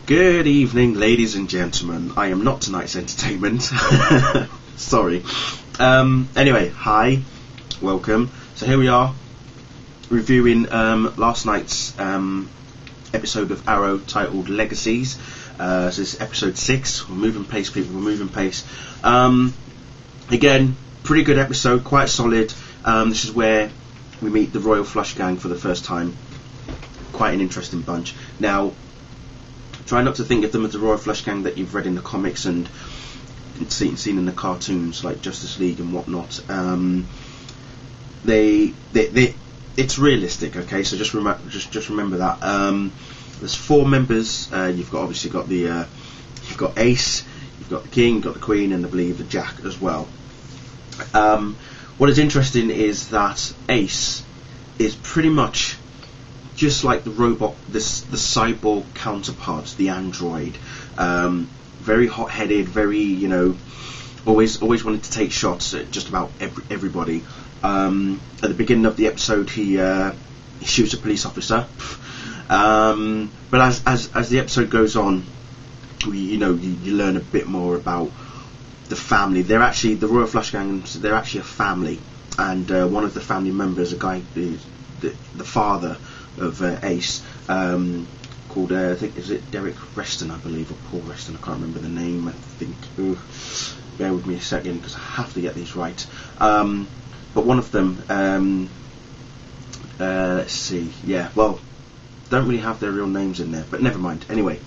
Good evening, ladies and gentlemen. I am not tonight's entertainment. Sorry. Anyway, hi, welcome. So here we are, reviewing last night's episode of Arrow titled Legacies. So this is episode 6. We're moving pace, people. We're moving pace. Again, pretty good episode, quite solid. This is where we meet the Royal Flush Gang for the first time. Quite an interesting bunch. Now, try not to think of them as the Royal Flush Gang that you've read in the comics and seen in the cartoons like Justice League and whatnot. It's realistic, okay? So just remember that. There's 4 members. You've got you've got Ace, you've got the King, you've got the Queen, and I believe the Jack as well. What is interesting is that Ace is pretty much just like the robot, the cyborg counterpart, the android. Very hot-headed, very, always wanted to take shots at just about everybody. At the beginning of the episode, he shoots a police officer. But as the episode goes on, you learn a bit more about the family. They're actually the Royal Flush Gang. They're actually a family, and one of the family members, a guy, the father of Ace, called I think, is it Derek Reston, I believe, or Paul Reston, I can't remember the name. I think, bear with me a second because I have to get these right. But one of them, let's see, yeah, well, don't really have their real names in there, but never mind. Anyway,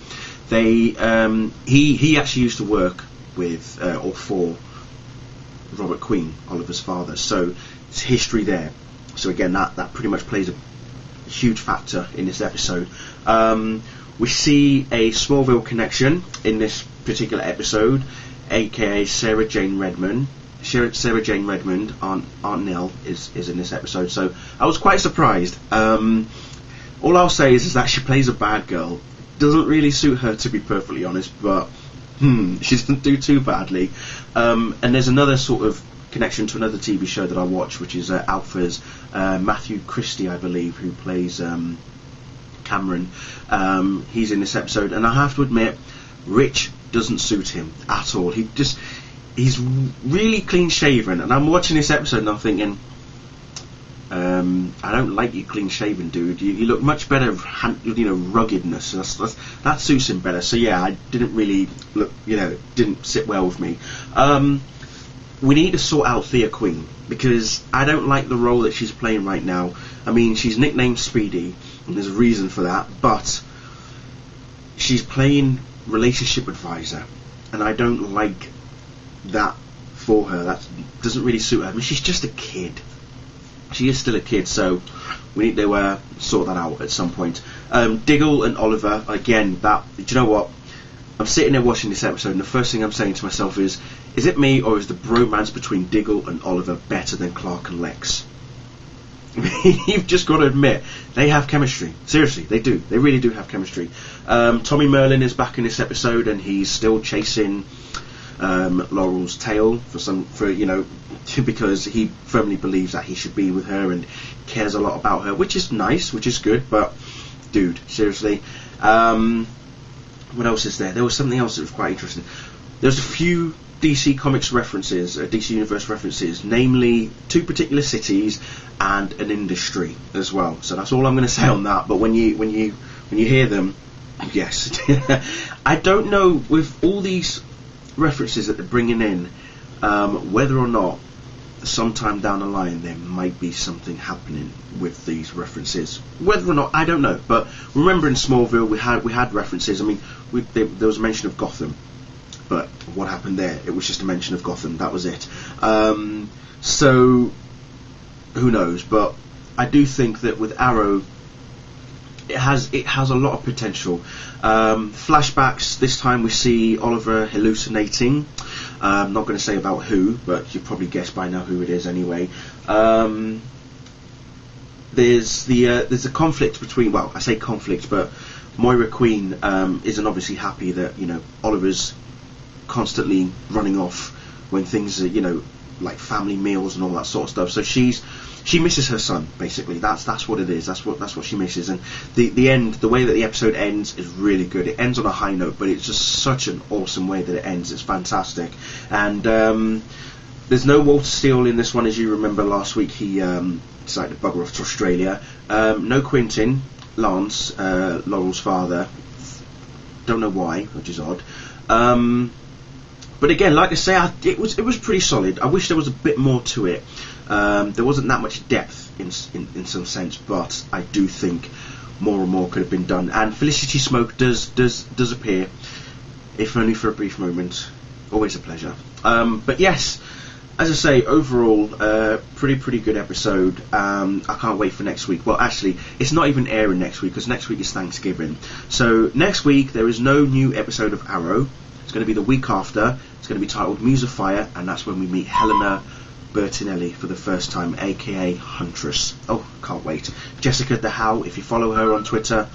he actually used to work with or for Robert Queen, Oliver's father, so it's history there. So again, that pretty much plays a huge factor in this episode. We see a Smallville connection in this particular episode, aka Sarah Jane Redmond. Sarah Jane Redmond, Aunt Nell, is in this episode, so I was quite surprised. All I'll say is that she plays a bad girl. Doesn't really suit her, to be perfectly honest, but she doesn't do too badly. And there's another sort of connection to another TV show that I watch, which is Alpha's Matthew Christie, I believe, who plays Cameron. He's in this episode, and I have to admit, Rich doesn't suit him at all. He's really clean shaven, and I'm watching this episode and I'm thinking, I don't like you clean shaven, dude. You look much better, ruggedness. That suits him better. So yeah, I didn't really look, it didn't sit well with me. We need to sort out Thea Queen, because I don't like the role that she's playing right now. I mean, she's nicknamed Speedy, and there's a reason for that, but she's playing relationship advisor, and I don't like that for her. That doesn't really suit her. I mean, she's just a kid. She is still a kid, so we need to sort that out at some point. Diggle and Oliver, again, do you know what? I'm sitting there watching this episode, and the first thing I'm saying to myself is it me, or is the bromance between Diggle and Oliver better than Clark and Lex? You've just got to admit, they have chemistry. Seriously, they do. They really do have chemistry. Tommy Merlin is back in this episode, and he's still chasing Laurel's tail because he firmly believes that he should be with her and cares a lot about her, which is nice, which is good, but dude, seriously. What else is there? There was something else that was quite interesting. There's a few DC Comics references, DC Universe references, namely 2 particular cities and an industry as well. So that's all I'm going to say on that. But when you hear them, yes. I don't know, with all these references that they're bringing in, whether or not sometime down the line there might be something happening with these references. Whether or not, I don't know. But remember, in Smallville we had references. I mean, there was a mention of Gotham, but what happened there? It was just a mention of Gotham. That was it. So who knows? But I do think that with Arrow, it has a lot of potential. Flashbacks. This time we see Oliver hallucinating. I'm not going to say about who, but you probably guessed by now who it is anyway. There's a conflict between, well, I say conflict, but Moira Queen isn't obviously happy that Oliver's constantly running off when things are like family meals and all that sort of stuff. So she misses her son, basically. That's what it is. That's what she misses. And the end, the way that the episode ends is really good. It ends on a high note, but it's just such an awesome way that it ends. It's fantastic. And there's no Walter Steele in this one, as you remember last week. He decided to bugger off to Australia. No Quentin, Lance, Laurel's father. Don't know why, which is odd. But again, like I say, it was pretty solid. I wish there was a bit more to it. There wasn't that much depth in some sense, but I do think more and more could have been done. And Felicity Smoke does appear, if only for a brief moment. Always a pleasure. But yes, as I say, overall, pretty good episode. I can't wait for next week. Well, actually, it's not even airing next week, because next week is Thanksgiving. So next week there is no new episode of Arrow. It's going to be the week after. It's going to be titled Muse of Fire, and that's when we meet Helena Bertinelli for the first time, aka Huntress. Oh, can't wait. Jessica the How, if you follow her on Twitter,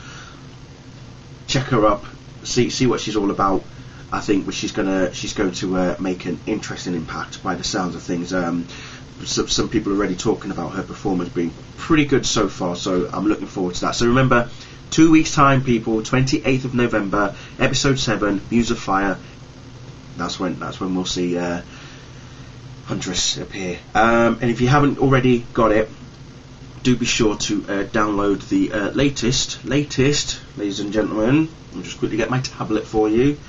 check her up, see what she's all about. I think she's going to make an interesting impact by the sounds of things. Some people are already talking about her performance being pretty good so far, so I'm looking forward to that. So remember, 2 weeks time, people, 28th of November, episode 7, Muse of Fire. That's when we'll see Huntress appear. And if you haven't already got it, do be sure to download the latest, ladies and gentlemen. I'll just quickly get my tablet for you.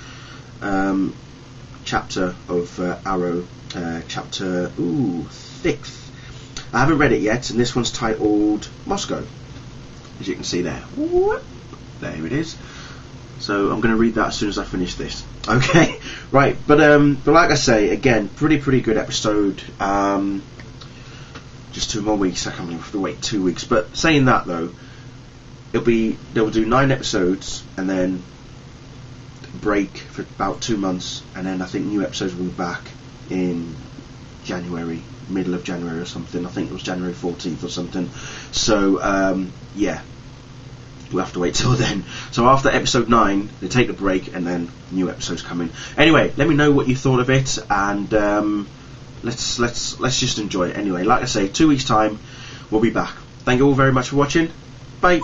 Chapter of Arrow, chapter 6th. I haven't read it yet, and this one's titled Moscow, as you can see there. There it is. So I'm going to read that as soon as I finish this. Okay, right. But like I say, again, pretty good episode. Just 2 more weeks. I can't believe I have to wait 2 weeks. But saying that though, they'll do 9 episodes and then break for about 2 months, and then I think new episodes will be back in January, middle of January or something. I think it was January 14th or something. So yeah, we'll have to wait till then. So after episode 9 they take a break, and then new episodes come in. Anyway, let me know what you thought of it, and let's just enjoy it. Anyway, like I say, 2 weeks time we'll be back. Thank you all very much for watching. Bye.